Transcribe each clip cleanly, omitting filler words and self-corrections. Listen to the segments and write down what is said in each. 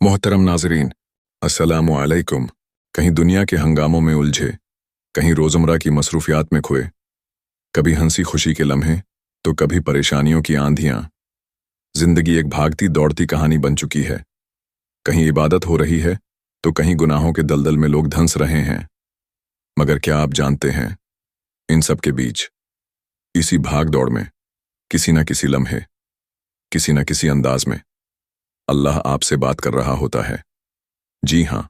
मोहतरम नाजरीन, अस्सलामु अलैकुम। कहीं दुनिया के हंगामों में उलझे, कहीं रोज़मर्रा की मसरूफियात में खोए, कभी हंसी खुशी के लम्हे तो कभी परेशानियों की आंधियां। जिंदगी एक भागती दौड़ती कहानी बन चुकी है। कहीं इबादत हो रही है तो कहीं गुनाहों के दलदल में लोग धंस रहे हैं। मगर क्या आप जानते हैं, इन सब के बीच, इसी भाग दौड़ में, किसी न किसी लम्हे, किसी न किसी अंदाज में अल्लाह आपसे बात कर रहा होता है। जी हाँ,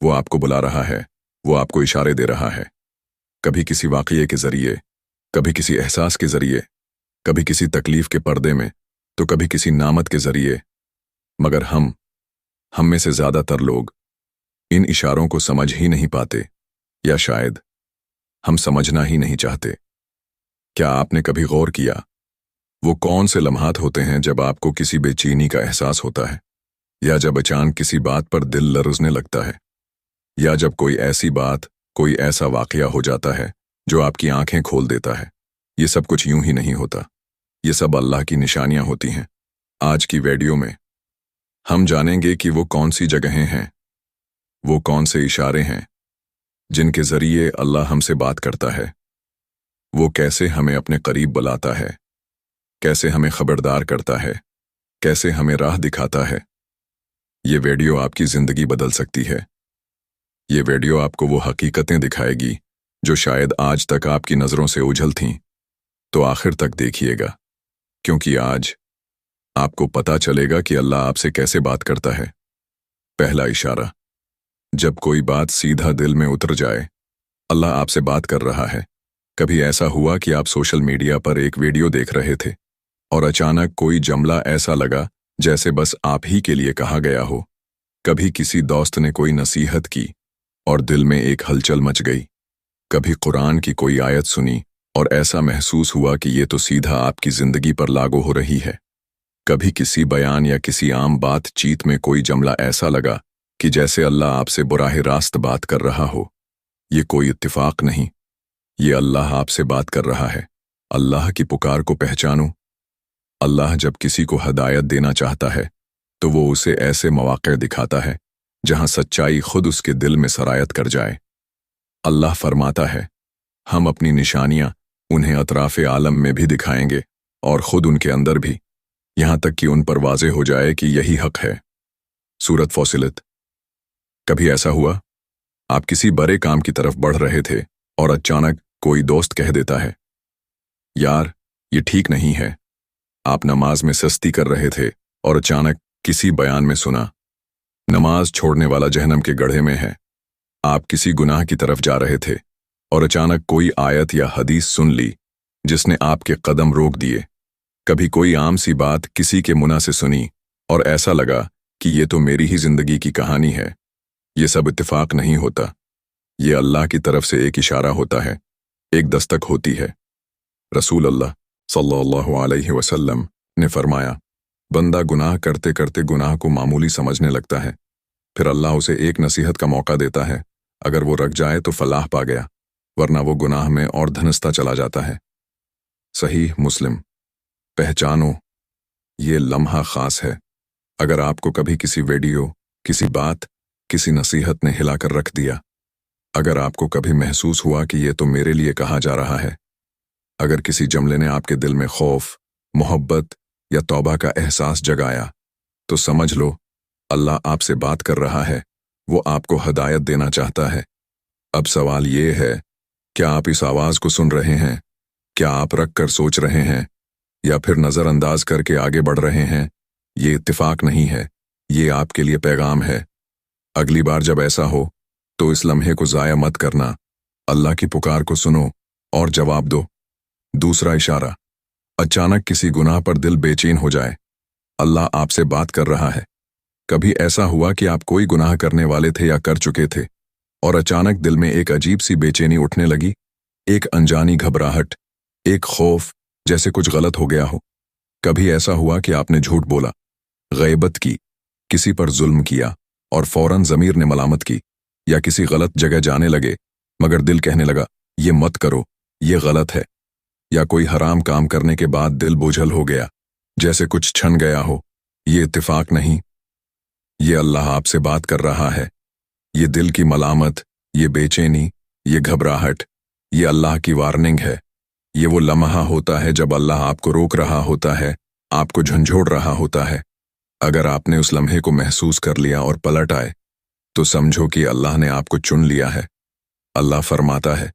वो आपको बुला रहा है, वो आपको इशारे दे रहा है। कभी किसी वाक़ये के ज़रिए, कभी किसी एहसास के ज़रिए, कभी किसी तकलीफ़ के पर्दे में, तो कभी किसी नामत के ज़रिए। मगर हम में से ज़्यादातर लोग इन इशारों को समझ ही नहीं पाते, या शायद हम समझना ही नहीं चाहते। क्या आपने कभी गौर किया, वो कौन से लम्हात होते हैं जब आपको किसी बेचैनी का एहसास होता है, या जब अचानक किसी बात पर दिल लरज़ने लगता है, या जब कोई ऐसी बात, कोई ऐसा वाक़या हो जाता है जो आपकी आंखें खोल देता है। ये सब कुछ यूं ही नहीं होता, ये सब अल्लाह की निशानियां होती हैं। आज की वीडियो में हम जानेंगे कि वो कौन सी जगहें हैं, वो कौन से इशारे हैं जिनके ज़रिए अल्लाह हमसे बात करता है, वो कैसे हमें अपने करीब बुलाता है, कैसे हमें खबरदार करता है, कैसे हमें राह दिखाता है। ये वीडियो आपकी ज़िंदगी बदल सकती है। ये वीडियो आपको वो हकीकतें दिखाएगी जो शायद आज तक आपकी नज़रों से ओझल थीं। तो आखिर तक देखिएगा, क्योंकि आज आपको पता चलेगा कि अल्लाह आपसे कैसे बात करता है। पहला इशारा, जब कोई बात सीधा दिल में उतर जाए, अल्लाह आपसे बात कर रहा है। कभी ऐसा हुआ कि आप सोशल मीडिया पर एक वीडियो देख रहे थे और अचानक कोई जुमला ऐसा लगा जैसे बस आप ही के लिए कहा गया हो। कभी किसी दोस्त ने कोई नसीहत की और दिल में एक हलचल मच गई। कभी कुरान की कोई आयत सुनी और ऐसा महसूस हुआ कि ये तो सीधा आपकी ज़िंदगी पर लागू हो रही है। कभी किसी बयान या किसी आम बातचीत में कोई जुमला ऐसा लगा कि जैसे अल्लाह आपसे बुराह रास्त बात कर रहा हो। ये कोई इत्तिफाक नहीं, ये अल्लाह आपसे बात कर रहा है। अल्लाह की पुकार को पहचानो। अल्लाह जब किसी को हदायत देना चाहता है तो वो उसे ऐसे मौक़े दिखाता है जहां सच्चाई खुद उसके दिल में सरायत कर जाए। अल्लाह फरमाता है, हम अपनी निशानियां उन्हें अतराफ़े आलम में भी दिखाएंगे और खुद उनके अंदर भी, यहां तक कि उन पर वाज़े हो जाए कि यही हक है। सूरत फौसिलत। कभी ऐसा हुआ, आप किसी बड़े काम की तरफ बढ़ रहे थे और अचानक कोई दोस्त कह देता है, यार ये ठीक नहीं है। आप नमाज में सस्ती कर रहे थे और अचानक किसी बयान में सुना, नमाज छोड़ने वाला जहन्नम के गड्ढे में है। आप किसी गुनाह की तरफ जा रहे थे और अचानक कोई आयत या हदीस सुन ली जिसने आपके कदम रोक दिए। कभी कोई आम सी बात किसी के मुंह से सुनी और ऐसा लगा कि ये तो मेरी ही जिंदगी की कहानी है। ये सब इत्तिफाक नहीं होता, ये अल्लाह की तरफ से एक इशारा होता है, एक दस्तक होती है। रसूल अल्लाह सल्लल्लाहु अलैहि वसल्लम ने फरमाया, बंदा गुनाह करते करते गुनाह को मामूली समझने लगता है, फिर अल्लाह उसे एक नसीहत का मौका देता है। अगर वो रख जाए तो फलाह पा गया, वरना वो गुनाह में और धंसता चला जाता है। सहीह मुस्लिम। पहचानो, ये लम्हा खास है। अगर आपको कभी किसी वीडियो, किसी बात, किसी नसीहत ने हिलाकर रख दिया, अगर आपको कभी महसूस हुआ कि ये तो मेरे लिए कहा जा रहा है, अगर किसी जुमले ने आपके दिल में खौफ, मोहब्बत या तौबा का एहसास जगाया, तो समझ लो अल्लाह आपसे बात कर रहा है। वो आपको हदायत देना चाहता है। अब सवाल ये है, क्या आप इस आवाज़ को सुन रहे हैं? क्या आप रख कर सोच रहे हैं, या फिर नज़रअंदाज करके आगे बढ़ रहे हैं? ये इत्तिफाक नहीं है, ये आपके लिए पैगाम है। अगली बार जब ऐसा हो तो इस लम्हे को ज़ाया मत करना। अल्लाह की पुकार को सुनो और जवाब दो। दूसरा इशारा, अचानक किसी गुनाह पर दिल बेचैन हो जाए, अल्लाह आपसे बात कर रहा है। कभी ऐसा हुआ कि आप कोई गुनाह करने वाले थे या कर चुके थे और अचानक दिल में एक अजीब सी बेचैनी उठने लगी, एक अनजानी घबराहट, एक खौफ जैसे कुछ गलत हो गया हो। कभी ऐसा हुआ कि आपने झूठ बोला, गैबत की, किसी पर जुल्म किया और फौरन ज़मीर ने मलामत की, या किसी गलत जगह जाने लगे मगर दिल कहने लगा, ये मत करो, ये गलत है। या कोई हराम काम करने के बाद दिल बोझल हो गया, जैसे कुछ छन गया हो। ये इत्तिफाक नहीं, یہ اللہ آپ سے بات کر رہا ہے۔ یہ دل کی ملامت، یہ بے چینی، یہ گھبراہٹ، یہ اللہ کی وارننگ ہے۔ یہ وہ لمحہ ہوتا ہے جب اللہ آپ کو روک رہا ہوتا ہے، آپ کو جھنجھوڑ رہا ہوتا ہے۔ اگر آپ نے اس لمحے کو محسوس کر لیا اور پلٹ آئے تو سمجھو کہ اللہ نے آپ کو چن لیا ہے۔ اللہ فرماتا ہے،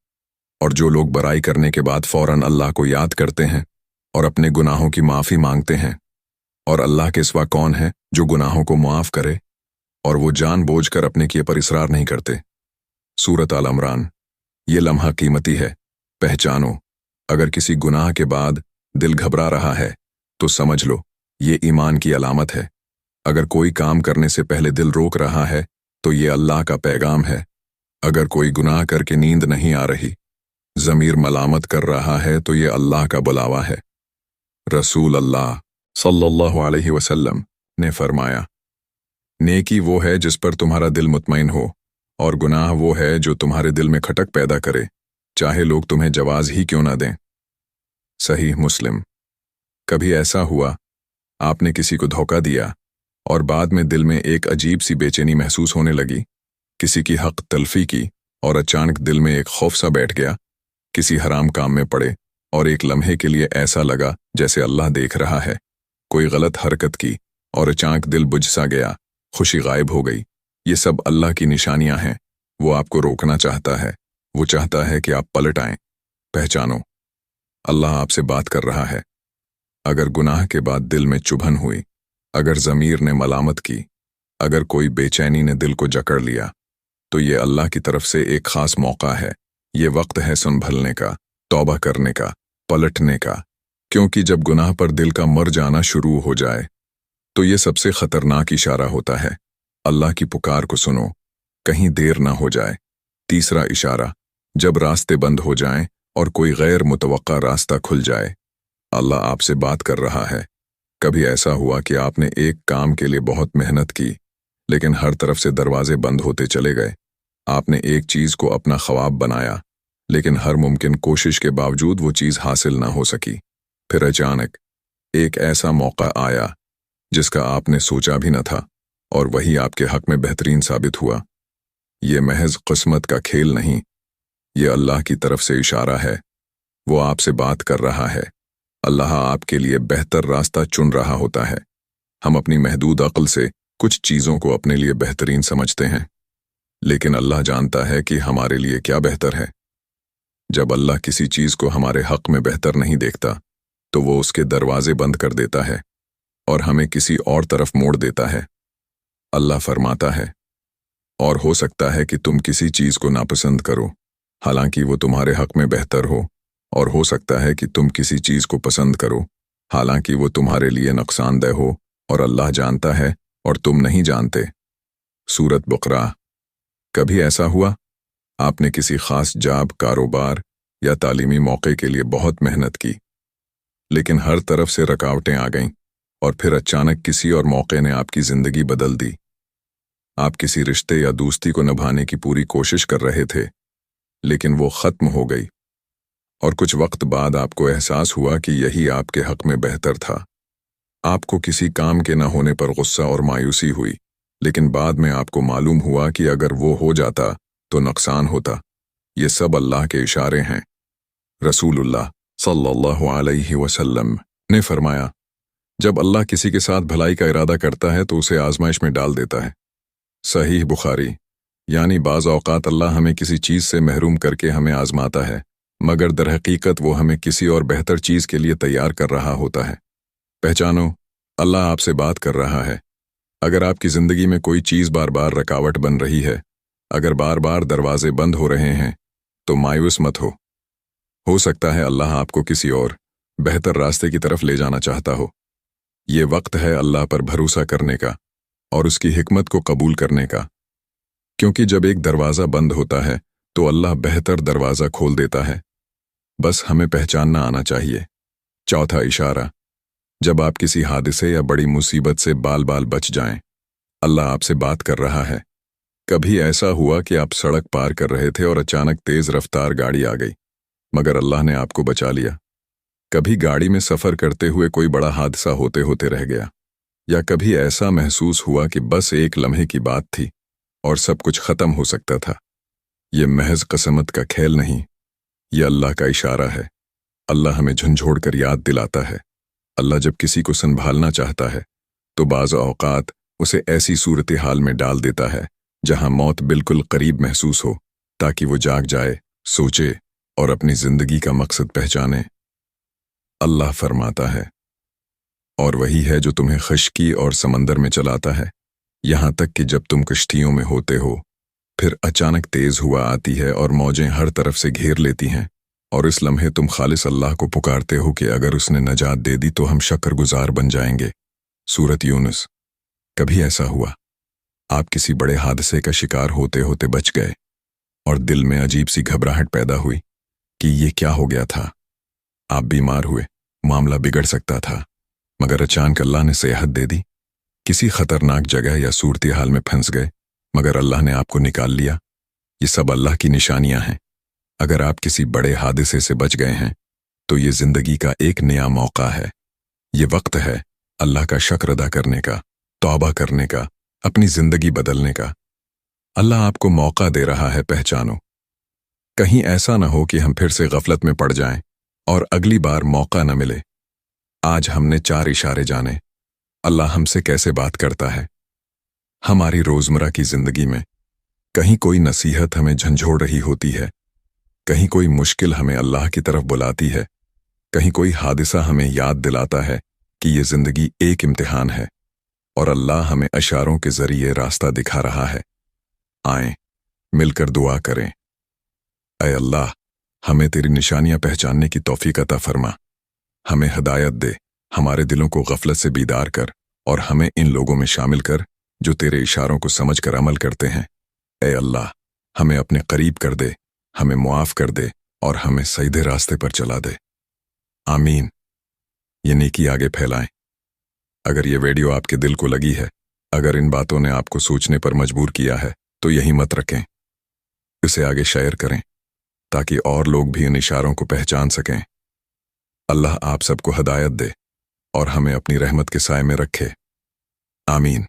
اور جو لوگ برائی کرنے کے بعد فوراً اللہ کو یاد کرتے ہیں اور اپنے گناہوں کی معافی مانگتے ہیں، اور اللہ کے سوا کون ہے جو گناہوں کو معاف کرے، اور وہ جان بوجھ کر اپنے کیے پر اصرار نہیں کرتے۔ سورۃ آل عمران۔ یہ لمحہ قیمتی ہے، پہچانو۔ اگر کسی گناہ کے بعد دل گھبرا رہا ہے تو سمجھ لو یہ ایمان کی علامت ہے۔ اگر کوئی کام کرنے سے پہلے دل روک رہا ہے تو یہ اللہ کا پیغام ہے۔ اگر کوئی گناہ کر کے نیند نہیں آ رہی، ضمیر ملامت کر رہا ہے تو یہ اللہ کا بلاوا ہے۔ رسول اللہ صلی اللہ علیہ وسلم نے فرمایا، نیکی وہ ہے جس پر تمہارا دل مطمئن ہو، اور گناہ وہ ہے جو تمہارے دل میں کھٹک پیدا کرے، چاہے لوگ تمہیں جواز ہی کیوں نہ دیں۔ صحیح مسلم۔ کبھی ایسا ہوا آپ نے کسی کو دھوکہ دیا اور بعد میں دل میں ایک عجیب سی بے چینی محسوس ہونے لگی، کسی کی حق تلفی کی اور اچانک دل میں ایک خوف سا بیٹھ گیا، کسی حرام کام میں پڑے اور ایک لمحے کے لیے ایسا لگا جیسے اللہ دیکھ رہا ہے، کوئی غلط حرکت کی اور اچانک دل بجھ سا گیا، خوشی غائب ہو گئی۔ یہ سب اللہ کی نشانیاں ہیں۔ وہ آپ کو روکنا چاہتا ہے، وہ چاہتا ہے کہ آپ پلٹ آئیں۔ پہچانو، اللہ آپ سے بات کر رہا ہے۔ اگر گناہ کے بعد دل میں چبھن ہوئی، اگر ضمیر نے ملامت کی، اگر کوئی بے چینی نے دل کو جکڑ لیا، تو یہ اللہ کی طرف سے ایک خاص موقع ہے۔ یہ وقت ہے سنبھلنے کا، توبہ کرنے کا، پلٹنے کا، کیونکہ جب گناہ پر دل کا مر جانا شروع ہو جائے تو یہ سب سے خطرناک اشارہ ہوتا ہے۔ اللہ کی پکار کو سنو، کہیں دیر نہ ہو جائے۔ تیسرا اشارہ، جب راستے بند ہو جائیں اور کوئی غیر متوقع راستہ کھل جائے۔ اللہ آپ سے بات کر رہا ہے۔ کبھی ایسا ہوا کہ آپ نے ایک کام کے لیے بہت محنت کی، لیکن ہر طرف سے دروازے بند ہوتے چلے گئے۔ آپ نے ایک چیز کو اپنا خواب بنایا، لیکن ہر ممکن کوشش کے باوجود وہ چیز حاصل نہ ہو سکی۔ پھر اچانک ایک ایسا موقع آیا جس کا آپ نے سوچا بھی نہ تھا، اور وہی آپ کے حق میں بہترین ثابت ہوا۔ یہ محض قسمت کا کھیل نہیں، یہ اللہ کی طرف سے اشارہ ہے۔ وہ آپ سے بات کر رہا ہے۔ اللہ آپ کے لیے بہتر راستہ چن رہا ہوتا ہے۔ ہم اپنی محدود عقل سے کچھ چیزوں کو اپنے لیے بہترین سمجھتے ہیں، لیکن اللہ جانتا ہے کہ ہمارے لیے کیا بہتر ہے۔ جب اللہ کسی چیز کو ہمارے حق میں بہتر نہیں دیکھتا تو وہ اس کے دروازے بند کر دیتا ہے اور ہمیں کسی اور طرف موڑ دیتا ہے۔ اللہ فرماتا ہے، اور ہو سکتا ہے کہ تم کسی چیز کو ناپسند کرو حالانکہ وہ تمہارے حق میں بہتر ہو، اور ہو سکتا ہے کہ تم کسی چیز کو پسند کرو حالانکہ وہ تمہارے لیے نقصان دہ ہو، اور اللہ جانتا ہے اور تم نہیں جانتے۔ سورۃ بقرہ۔ کبھی ایسا ہوا آپ نے کسی خاص جاب، کاروبار یا تعلیمی موقع کے لیے بہت محنت کی، لیکن ہر طرف سے رکاوٹیں آ گئیں، اور پھر اچانک کسی اور موقع نے آپ کی زندگی بدل دی۔ آپ کسی رشتے یا دوستی کو نبھانے کی پوری کوشش کر رہے تھے، لیکن وہ ختم ہو گئی، اور کچھ وقت بعد آپ کو احساس ہوا کہ یہی آپ کے حق میں بہتر تھا۔ آپ کو کسی کام کے نہ ہونے پر غصہ اور مایوسی ہوئی، لیکن بعد میں آپ کو معلوم ہوا کہ اگر وہ ہو جاتا تو نقصان ہوتا۔ یہ سب اللہ کے اشارے ہیں۔ رسول اللہ صلی اللہ علیہ وسلم نے فرمایا، جب اللہ کسی کے ساتھ بھلائی کا ارادہ کرتا ہے تو اسے آزمائش میں ڈال دیتا ہے۔ صحیح بخاری۔ یعنی بعض اوقات اللہ ہمیں کسی چیز سے محروم کر کے ہمیں آزماتا ہے، مگر در حقیقت وہ ہمیں کسی اور بہتر چیز کے لیے تیار کر رہا ہوتا ہے۔ پہچانو، اللہ آپ سے بات کر رہا ہے۔ اگر آپ کی زندگی میں کوئی چیز بار بار رکاوٹ بن رہی ہے، اگر بار بار دروازے بند ہو رہے ہیں، تو مایوس مت ہو سکتا ہے اللہ آپ کو کسی اور بہتر راستے کی طرف لے جانا چاہتا ہو۔ یہ وقت ہے اللہ پر بھروسہ کرنے کا اور اس کی حکمت کو قبول کرنے کا، کیونکہ جب ایک دروازہ بند ہوتا ہے تو اللہ بہتر دروازہ کھول دیتا ہے۔ بس ہمیں پہچاننا آنا چاہیے۔ چوتھا اشارہ، جب آپ کسی حادثے یا بڑی مصیبت سے بال بال بچ جائیں، اللہ آپ سے بات کر رہا ہے۔ کبھی ایسا ہوا کہ آپ سڑک پار کر رہے تھے اور اچانک تیز رفتار گاڑی آ گئی، مگر اللہ نے آپ کو بچا لیا۔ کبھی گاڑی میں سفر کرتے ہوئے کوئی بڑا حادثہ ہوتے ہوتے رہ گیا، या कभी ऐसा महसूस हुआ कि बस एक लम्हे की बात थी और सब कुछ खत्म हो सकता था? ये महज किस्मत का खेल नहीं, ये अल्लाह का इशारा है। अल्लाह हमें झंझोड़ कर याद दिलाता है। अल्लाह जब किसी को संभालना चाहता है तो बाज़ औक़ात उसे ऐसी सूरत हाल में डाल देता है जहां मौत बिल्कुल करीब महसूस हो, ताकि वो जाग जाए, सोचे और अपनी जिंदगी का मकसद पहचाने। अल्लाह फरमाता है, और वही है जो तुम्हें खश्की और समंदर में चलाता है, यहां तक कि जब तुम कश्तियों में होते हो, फिर अचानक तेज हुआ आती है और मौजें हर तरफ से घेर लेती हैं, और इस लम्हे तुम खालिस अल्लाह को पुकारते हो कि अगर उसने नजात दे दी तो हम शक्रगुजार बन जाएंगे। सूरत यूनुस। कभी ऐसा हुआ, आप किसी बड़े हादसे का शिकार होते होते बच गए और दिल में अजीब सी घबराहट पैदा हुई कि ये क्या हो गया था? आप बीमार हुए, मामला बिगड़ सकता था, मगर अचानक अल्लाह ने सेहत दे दी। किसी खतरनाक जगह या सूरती हाल में फंस गए, मगर अल्लाह ने आपको निकाल लिया। ये सब अल्लाह की निशानियां हैं। अगर आप किसी बड़े हादसे से बच गए हैं तो ये जिंदगी का एक नया मौका है। ये वक्त है अल्लाह का शुक्र अदा करने का, तौबा करने का, अपनी जिंदगी बदलने का। अल्लाह आपको मौका दे रहा है, पहचानो। कहीं ऐसा ना हो कि हम फिर से गफलत में पड़ जाएं और अगली बार मौका न मिले। आज हमने 4 इशारे जाने अल्लाह हमसे कैसे बात करता है। हमारी रोजमर्रा की जिंदगी में कहीं कोई नसीहत हमें झंझोड़ रही होती है, कहीं कोई मुश्किल हमें अल्लाह की तरफ बुलाती है, कहीं कोई हादसा हमें याद दिलाता है कि ये जिंदगी एक इम्तिहान है और अल्लाह हमें इशारों के जरिए रास्ता दिखा रहा है। आएं, मिलकर दुआ करें। ऐ अल्लाह, हमें तेरी निशानियां पहचानने की तौफीक अता फरमा। हमें हिदायत दे, हमारे दिलों को गफलत से बीदार कर और हमें इन लोगों में शामिल कर जो तेरे इशारों को समझ कर अमल करते हैं। ऐ अल्लाह, हमें अपने करीब कर दे, हमें मुआफ कर दे और हमें सीधे रास्ते पर चला दे। आमीन। ये नेकी आगे फैलाएं। अगर ये वीडियो आपके दिल को लगी है, अगर इन बातों ने आपको सोचने पर मजबूर किया है, तो यही मत रखें, इसे आगे शेयर करें ताकि और लोग भी इन इशारों को पहचान सकें। अल्लाह आप सबको हिदायत दे और हमें अपनी रहमत के साए में रखे। आमीन।